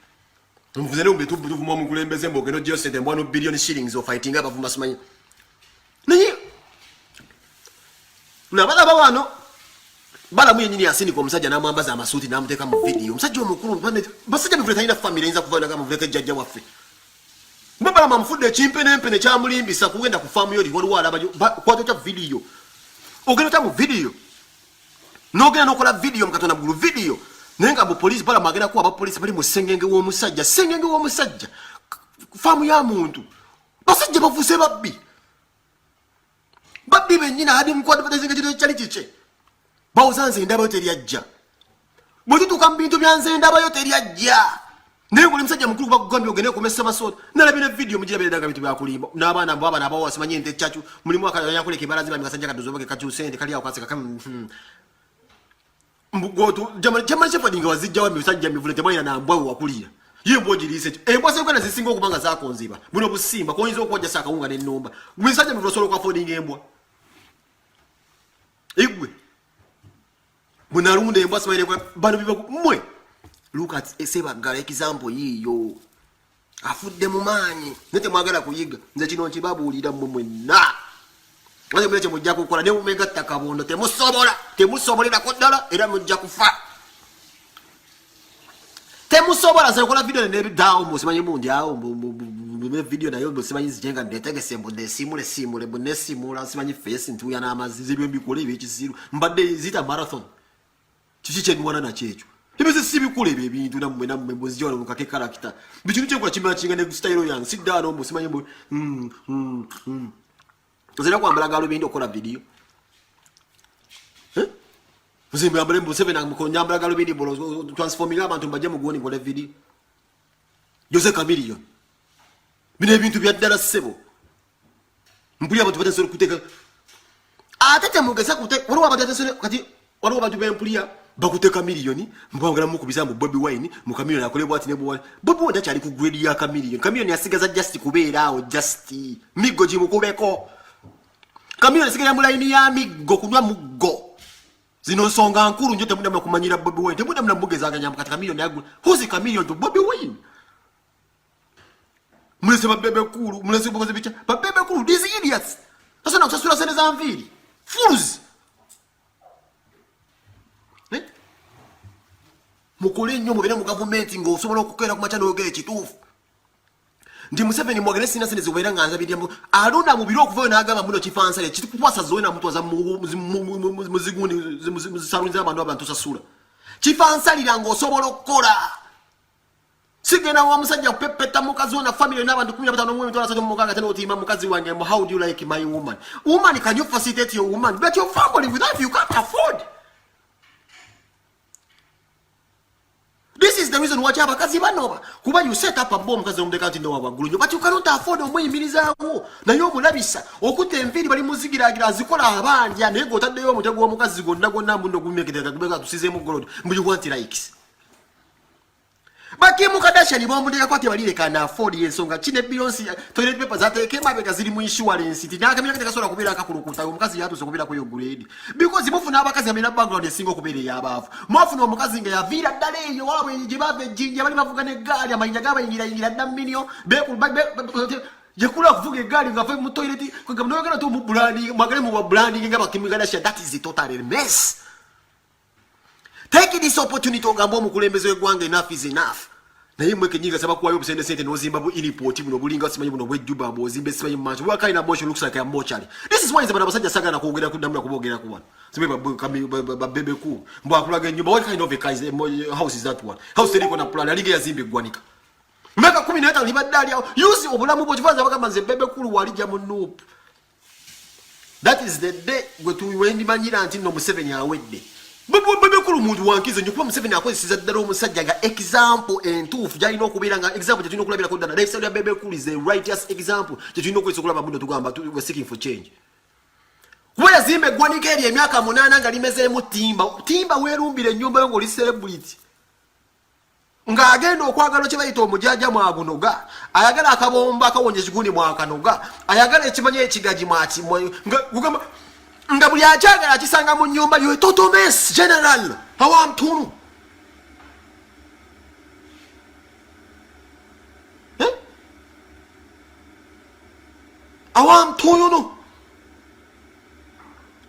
mvuze ne umbetu mu mukulembeze mbogeno dio sente mbwano billion shillings of fighting abavuma simanyi naye na bala wano bala mwenye asini kwa msajja namwambaza amasuti namuteka mu video msajja omukulu basajja bivuleta ina family inza kuvana kama mvuleke jajja waffe mbabala mamfudde chimpene kyamulimbisa kugenda ku farm yoli waliwala kwato cha video ogenda ta mu video nogenda nokola video mukatona bulu video nenga mu police bala magenda ku aba police bali mu sengenge w'omusajja farm ya muntu basajja bavuse babbi benyina hadi mkwado batazinga kito kyali kiche bawuzanze ndaba yo teriyajja bwetutuka mu bintu byanze ndaba yo teriyajja nengo limsajja mukulu bakugambye ogende kumesa basoda nalabina video mujira bere daga bintu byakulimba n'abaana abo wasimanye nte chachu mulimu akaya kuleka ibarazi bamisajja kadozoboke kachu sente kali akwasika kam mbugoto jamani chefadinga wazijja wa misajja mivulete mwana na mbwa wakulira yembo gilise embwase ukana zisinga okubanga zakonziba buno busimba koyinza okwoja saka unga n'ennumba mwisajja muvosolo kwa foding embwa igwe munalunde embwa smaile kwa bano biba mwe look at eseba gala example yiyo afudde mu maanyi nete mwagala kuyiga nze kino nkibabuulira mmwe na wale mweche mujja kukola ne mumega takabondo temusobolera ko ddala era mujja kufa temusobola zakola video ne dawo musimanyi mundi awo mu video nayo musimanyi zijenga ndetegese mbonde simule bonne simula simanyi face ntuya na amazizi byembikole ebikisiru mbadde zita marathon chichiche nwana na checho Ibese sibikule ebintu namwe mbozijola mukake character bikintu kye kwa chimya chinga ne style yang sit down musimanyi mbo Uzera kwambala galo bindi okola video. Uzimbe ambale mbo 7 nakonyambala galo bindi bolo transforming abantu mbaje mugoni ngole video. Jose Chameleone. Bine ebintu bya ddala sebo. Mpuli abantu batensoro kuteka. Atete mugesa kuteka waliwo abantu batensoro kati waliwo abantu bempulia bakuteka Chameleone mbangala mukubisa mu Bobby Wine mu Chameleone akolebwa ati nebo Bobby Wine tachali ku grade ya Chameleone. Chameleone yasigaza just kubeera awo just migo jimukubeko. Chameleone sigera mu line ya migo kunywa mugo. Zino songa nkuru njote muda mnakumanyira Bobby Wine. Muda mnamugeza aganya mukati Chameleone yagu. Who's Chameleone to Bobby Wine? Mulese babebe kuru, mulese bokoze bicha. Babebe kuru, these idiots. Sasa nakusasura sene za mvili. Fools. Mukole nnyo mubere mu government ngo osobola okukera ku machano ogere kitufu. Ndi Museveni mwagene sina sene zobera nganza bidyambo alunda mu biro okuva na agamba muno kifansale kitukupasa zoena mtu aza muzigundi zisarunza abantu sasula. Kifansalira ngo osobola okukola. Sigena wa musajja kupepeta mukazi ona family n'abantu 15 mu mtu asajja mu mukaga tena otima mukazi wange how do you like my woman? Woman, can you facilitate your woman? But your family without you can't afford. This is the reason why abakazi banoba kuba you set up a bomb kazi omdeka ati ndo wabagulunyo but you cannot afford omuyimiriza wo nayo mulabisa okute enviri bali muzigiragira azikola abanja nego otaddeyo omutego omukazi gonna mbundo kumeketeka tubeka tusize mu gold mbu you want likes Baki Mukadasha ni bomudeka kwate balire kana afford yensonga chine Beyonce toilet paper zateke mabega ziri mu insurance tinaka kete kasola kubira akakulukuta omukazi yatu sokubira ko yo grade because mufuna abakazi amena background single kubira yabafu mufuna omukazi nga yavira ddale eyo wabwe jibabe jinja bali bavuga ne gali amayinja gaba yingira daminio Jekula kuvuga egali nga mu toilet ko gamno gana to mu branding magale mu branding nga bakimigana that is the total mess. Take this opportunity ogambo mukulembeze gwanga enough is enough. Na yimwe kenyiga saba kwa yobusende sente no Zimbabwe inipoti buno bulinga simanyi buno bwejuba bozimbe simanyi manchi. What kind of motion looks like a mortuary? This is why nzabana basajja saga na kuogera kudamula kubogera kubana. Simbe babebe ku. Mbo akulaga nyumba what kind of a house is that one? House liko na plan alige ya Zimbe gwanika. Meka 15 libadali yao. Use obulamu bwo kifanza baka manze bebe kulu walija mu noob. That is the day go to wendi manyira anti no Museveni awedde. Bebe kulu muntu wankize nyo kuba Museveni akozesa ddala omusajja ga example entuufu gyalina okubeera nga example gyetulina okulabirako ddala lifestyle ya Bebe Cool is the righteous example gyetulina okozesa okulaba muno tugamba we're seeking for change. Kuba yazimba eggwanika eri emyaka 8 nga limezeemu timba weerumbire ennyumba yo ng'oli celebrity nga agenda okwagala kye bayita omujaja mwabunoga ayagala akabomba akawonye ekigundi mwakanoga ayagala ekimanyi ekigaji mwati nga nga buli akyagala akisanga mu nnyumba yo total mess general awamtunu awamtuno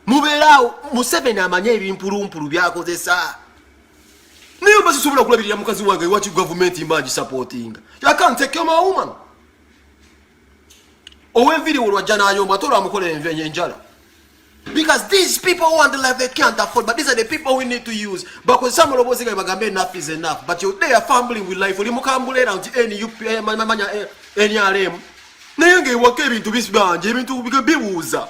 mubeerawo Museveni amanye ebimpulumpulu byakozesa niyo basisobola okulabirira mukazi wange iwachi government imbanji supporting I can't take care of my woman oweviri olwajja n'ayomba tola amukola enjala. Because these people want the life they can't afford, but these are the people we need to use. Because some of us think enough is enough, but they are fumbling with life. You can't believe that any NRM. Nenge wake into this band, into bibuza.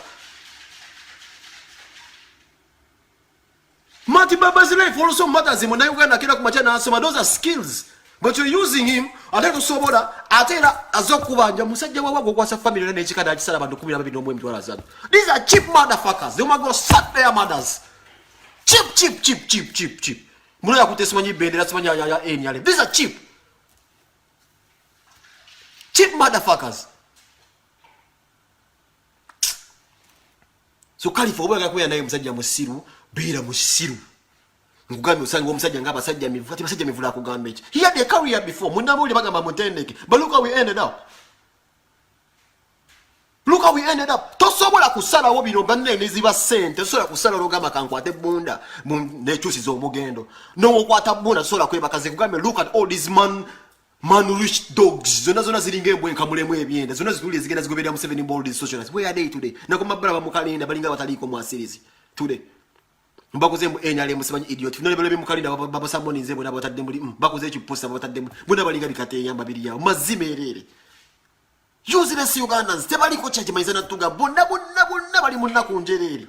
Mati Baba's life also matters him when I went to Machana. Some of those are skills. But you're using him, I tell you so boda, I tell you, Azokubanja, Musaja was a family and Chika that said about the Kumia no Mwim. These are cheap motherfuckers. They might go suck their mothers. Cheap. Muna kutesmani bende, that's when ya. These are cheap. Cheap motherfuckers. So Khalifa obwega kuya naye musajja musiru, beera musiru. Ngugambe usange omusajja ngaba sajja mivu, ati basajja mivu la kugamba echi. He had a career before. Munamuli bagamba mutendeke. But look how we ended up. Look how we ended up. Tosobola kusala wo bino banne neziba sente, tosobola kusala logamba kankwate bunda, ne chusi zo mugendo. No okwata bunda sola kweba kaze kugambe look at all these man rich dogs. Zona ziringe mbwenka mulemu ebyenda. Zona zituli zigenda zigobera mu 7 bold socialists. Where are they today? Nakoma brava mukalinda balinga bataliko mu series today. Mbakoze mu enyale musimanyi idiot. None balebe mukalinda baba samboni nzebo na batadde muri. Mbakoze ekiposta batadde muri. Bunda balinga bikate yamba biri yawo. Mazimerere. Useless Ugandans, tebaliko chache maizana tuga bonna bali munna kunjereri.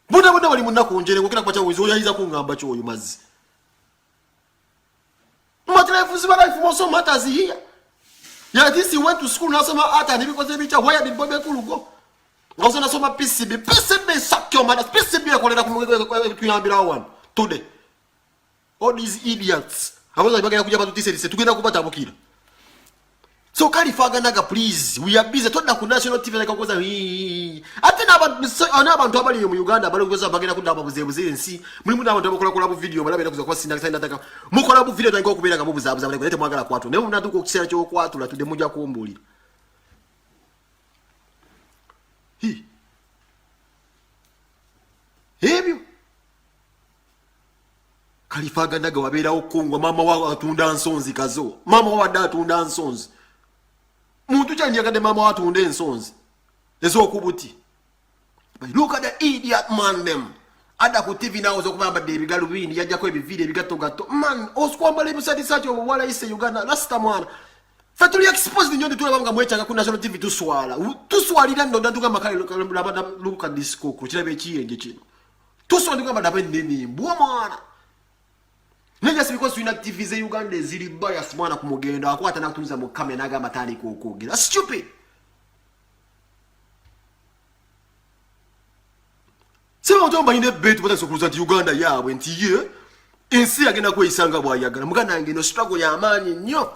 Bonna bali munna kunjereri kukira kwa chawizo yayiza kungamba choyo mazi. Life is life also matters here. Yeah, this you went to school now soma art and because they where did Bobe Kulu go? Also na soma PCB suck your mother. PCB akolera kuyambira one today. All these idiots. Abaza bagenda kuja batutise tugenda kubata bukira. So Khalifa Ganaga, please, we are busy. Toda ku national TV like koza ati n'abantu abali mu Uganda bali koza bagenda kudaba buzebuze nsi muri mu n'abantu abakola video balabera kuza kwa sinda nataka mukola bu video tango kubera mu buzabuza bali kulete mwagala kwatu ne munatu ko kisera cyo kwatula tude mujja kumbulira ebyo Khalifa Ganaga wabera okungwa mama wa atunda nsonzi kazo mama wa atunda nsonzi muntu chanjia kade mama watu unde nsonzi ezo kubuti. But look at the idiot man them. Ada ku TV now zo kubamba de bigalu bini yaja ko ebivide bigato gato man oskwamba le musadi sacho wala ise Uganda last man fatuli expose the nyondo tulabanga mwecha ku national TV tuswalira ndo ndanduka makale labada luka disco ku kirabe kiyenge kino tuswalira ngamba dabende ni mbwa mwana. Just because we not TV ze Uganda ziri bias mwana kumugenda akwata nakutunza mu kamera naga matali kokogera. That's stupid. Sema utomba ine betu bata sokuza ti Uganda yawe ntiye ensi agenda kweyisanga bwayagala mugana ngeno struggle ya amani nnyo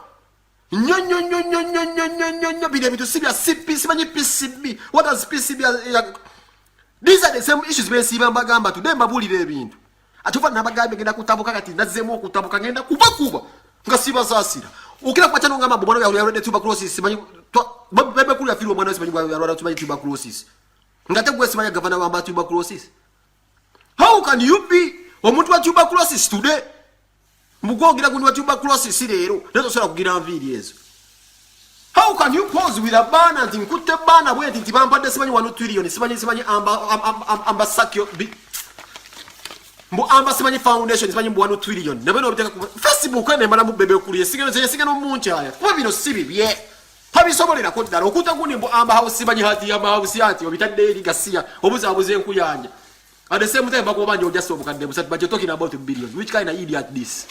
bide bitu sibya CP simanyi PCB. What does PCB? These are the same issues we see bagamba today mbabulire ebintu. Atufa nabagambe genda kutabuka kati nazemo okutabuka ngenda kuba nga siba zasira ukira kwa chano ngamba bobano ya red tuberculosis simanyi bebe kuli afirwa mwana simanyi ya red tuberculosis ngate gwe simanyi governor wa tuberculosis. How can you be omuntu wa tuberculosis today mugogira kundi wa tuberculosis lero lezo sola kugira nviri ezo? How can you pose with a banner and nkutte banner bwe nti bampadde simanyi 1 trillion simanyi amba sakyo mbu amba simanyi foundation simanyi mbu 1 trillion nebeno biteka ku Facebook ene mala mu bebe kuliye sigeno munchi aya kuba bino sibi bye tabisobolera ko dala okuta kuni mbu amba house simanyi hati amba house hati obitadde eri gasia obuzabuze enkuyanja at the same time bako banje just obukadde busat but you're talking about billions. Which kind of idiot this?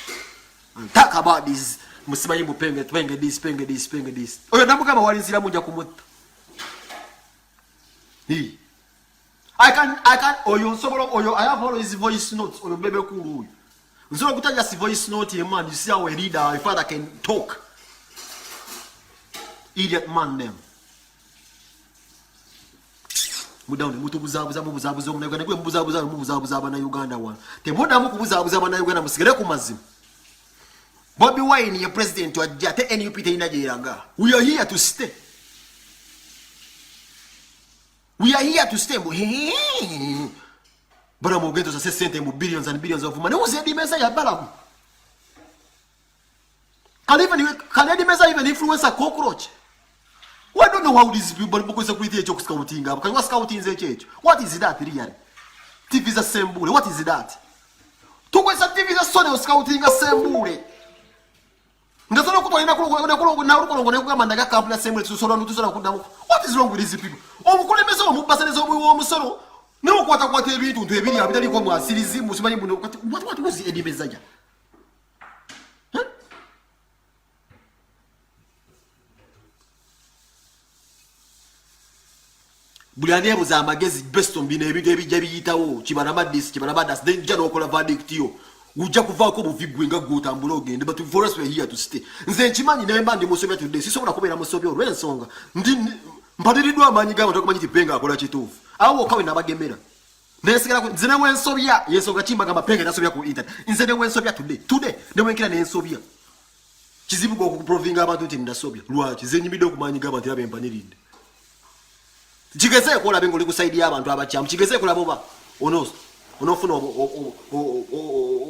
And talk about this musimanyi mbu penge this oyo namukama walinzira munja kumutta I can oyo nsobola oyo I have all his voice notes oyo bebe kulu nsobola kutaja si voice note man. You see how a leader a father can talk. Idiot man them mudauni mutu buzabuza omuna Uganda kwe mubuzabuza abana Uganda wana temoda mu kubuzabuza abana Uganda musigere ku mazimu. Bobi Wine ye president wa jate NUP teina jiraga. We are here to stay. We are here to stay. Bara mugeto sa sente mu billions and billions of money. Uze di mesa ya balamu. Can the mesa even influence a cockroach? Well, I don't know how these people because of create joke scouting. Because what scouting is a church? What is that really? TV is a symbol. What is that? To go sa TV is a son scouting a symbol. Ndazona kutwalina kulo kugamanda kampula semble tusola nutusala kudamu. What is wrong with these people? Omukulembeze omubasaneza omusolo ne okwata kwata ebintu ntu ebiri abitali ko mwasirizi musimanyi buno what was the edibezaja? Buliane buza amagezi best on bine ebintu ebijja biyitawo kibana madis kibana badas then jano okola verdict yo ujja kuvaako buvigwe nga gwotambula ogende, but for us we're here to stay. Nze nkimanyi naye mba ndi musobya today, sisobola kubeera musobya olw'ensonga mpatiriddwa amaanyi g'abantu okumanyi ti Penga akola kituufu. Awo wokka we nabagemera. Nesigala nze ne wensobya yensonga kimbagamba Penga nasobya ku internet. Nze ne wensobya today ne wenkira ne nsobya. Kizibu go kuprovinga abantu nti ndasobya. Lwaki nze nyimidde okumaanyi g'abantu era bempaniridde. Kigeze kola bengo oli kusaidia abantu abakyamu. Kigeze kola boba onofuna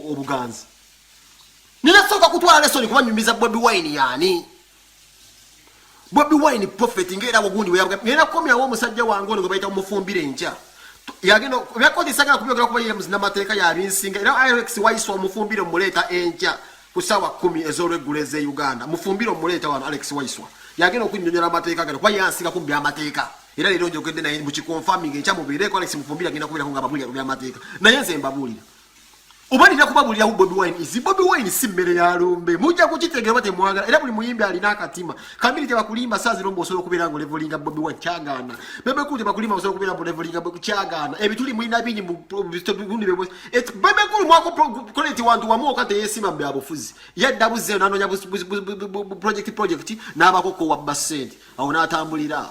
obuganzi. Ninasoka kutwala lesoni kuba nyumiza Bobi Wine yani. Bobi Wine prophet ngera wagundi we yabuga. Nina komya wo musajja wange ngo bayita umufumbire ncha. Yageno byakodi sagala kubyogera kuba yemuzi n'amateeka ya binsinga. Era Alex Waiswa umufumbire muleta encha kusawa 10 ezoreguleze Uganda. Mufumbire muleta wano Alex Waiswa. Yageno kunyonyera amateeka gano kwa yansinga kumbi amateeka. Era lero njogedde naye mu kikonfirming encha mubire ko Alex mufumbire agenda kubira kunga babulira bya amateeka. Naye nze mbabulira. Obani nakubabulira Bobi Wine isi Bobi Wine si mmere ya lumbe mujja kukitegera bate mwagala era buli muyimbi alina akatima kamili te bakulimba saa zirombo osolo kubeera ngo levelinga Bobi Wine kyagana bebe kuti bakulimba osolo kubeera ngo levelinga Bobi kyagana ebituli mulina binyi mu gundi bebe bebe kuli mwako koleti wantu wamu okate yesima mbe abufuzi yadda buze nanonya project n'abakoko wa basent awo natambulira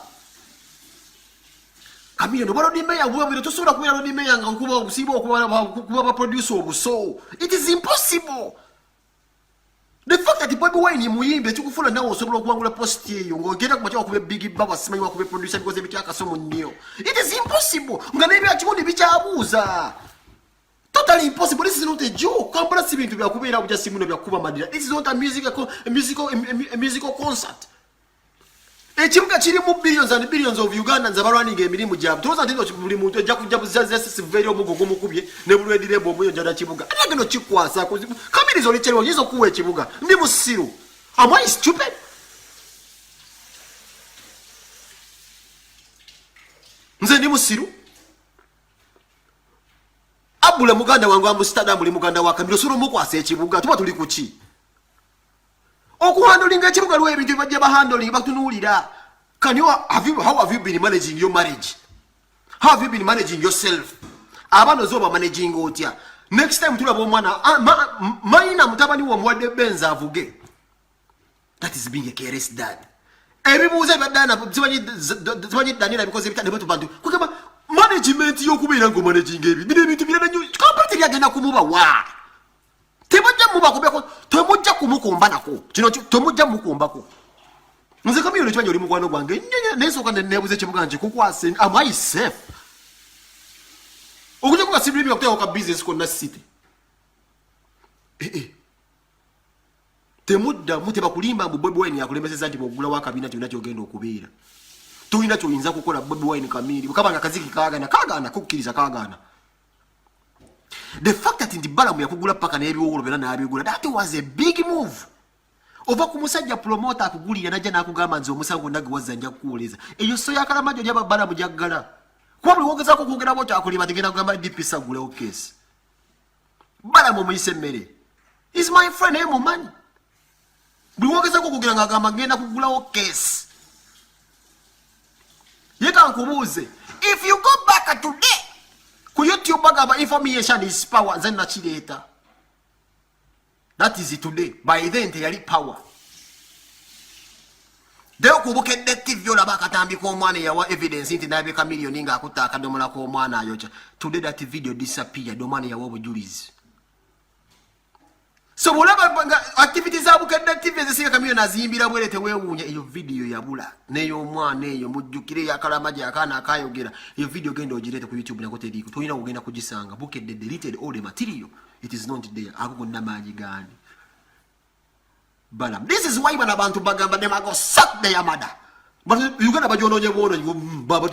Kamile no balo meya bwe tosobola kubeera no meya nga kuba obusibo kuba producer obuso. It is impossible. The fact that Bobi Wine muyimbe tukufuna nawo osobola okuwangula post eyo ngogenda kumacha okube big baba simanyi wakube producer because ebitaka somo nnyo. It is impossible. Nga nebi akikundi bichabuza. Totally impossible. This is not a joke. Kampala si bintu bya kubeera buja simuno bya kuba madira. This is not a musical concert. Ekibuga kiri mu billions and billions of Ugandans abalwanning emirimu gyabwe. Toza ndino buli muntu ejja kujja buzaze siveri omugogo mukubye ne bulwedire bombo yonjada kibuga. Ate gino kikwasa kuzibu. Kamirizo lichero yizo kuwe kibuga. Ndi musiru. Am I stupid? Nze ndi musiru. Abule muganda wangu Amsterdam li muganda wa Kamiro suro mukwasa ekibuga. Tuba tuli kuki. Okuhandolinga ekibuga lwe ebintu bajja bahandoling batunulira. How have you been managing your marriage? How have you been managing yourself? Abano zoba managing otya. Next time tulaba omwana maina mutabani wo mwadde benza avuge. That is being a careless dad. Ebibuuze badana zibanyi Daniela because ebitane batu bantu. Kugamba management yokubeera ngo managing ebintu birana nyo. Company yagenda kumuba wa. Temujja muba kubeko temujja kumukomba nako kino temujja mukombako nze kamiro kibanyo oli mukwano gwange nesoka nebuze kibuga nje kukwase am I safe okuje kuba sibibi okuteeka ka business ko na city temudda muteba kulimba mu Bobi Wine yakulembeseza nti bogula wa kabina tuna kyogenda okubeera tulina kyoyinza kukola Bobi Wine kamiri bukabanga kaziki kagana kukkiriza kagana. The fact that in the balamu yakugula paka na ebiwolo bena na abigula, that was a big move. Ova kumusajja promoter akugulira najja nakugamba nze omusango ndagi wazanja kuoleza. Eyo so yakala majo jaba balamu jaggala. Kwa buli wogeza ko kugera bo kyakulima tegenda kugamba DPS agula okesi. Balamu muyise mmere. Is my friend emo man. Buli wogeza ko kugera ngagamba ngenda kugula okesi. Yeka nkubuuze. If you go back today ku YouTube bagaba information is power then nachileta. That is it today. By then yali power. Deo kubukedde TV olaba katambi ko mwana yawa evidence nti nabe ka million nga akutaka domola ko mwana ayocha. Today that video disappear do mwana yawa obujulizi. So olaba activities abukedde TV ezisika ka million azimbira bwerete wewunya iyo video yabula. Neyo mwana eyo mujjukire yakalamaje akana akayogera. Iyo video gendo ogirete ku YouTube nako teriko. Toyina kugenda kugisanga. Bukedde deleted all the material. It is not there. Akuko namaji gani. Balam. This is why when abantu bagamba them go suck their mother. But you got about your own baba